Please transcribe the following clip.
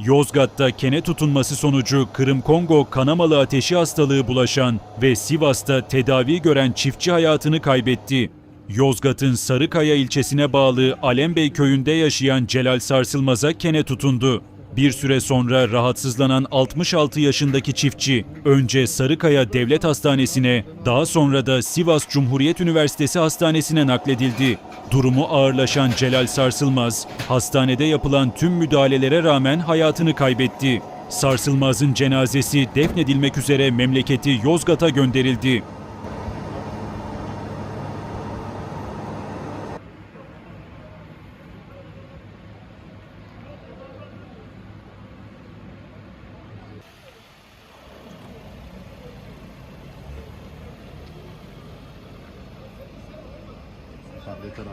Yozgat'ta kene tutunması sonucu Kırım-Kongo kanamalı ateşi hastalığı bulaşan ve Sivas'ta tedavi gören çiftçi hayatını kaybetti. Yozgat'ın Sarıkaya ilçesine bağlı Alembey köyünde yaşayan Celal Sarsılmaz'a kene tutundu. Bir süre sonra rahatsızlanan 66 yaşındaki çiftçi önce Sarıkaya Devlet Hastanesi'ne, daha sonra da Sivas Cumhuriyet Üniversitesi Hastanesi'ne nakledildi. Durumu ağırlaşan Celal Sarsılmaz, hastanede yapılan tüm müdahalelere rağmen hayatını kaybetti. Sarsılmaz'ın cenazesi defnedilmek üzere memleketi Yozgat'a gönderildi. Yeter abi.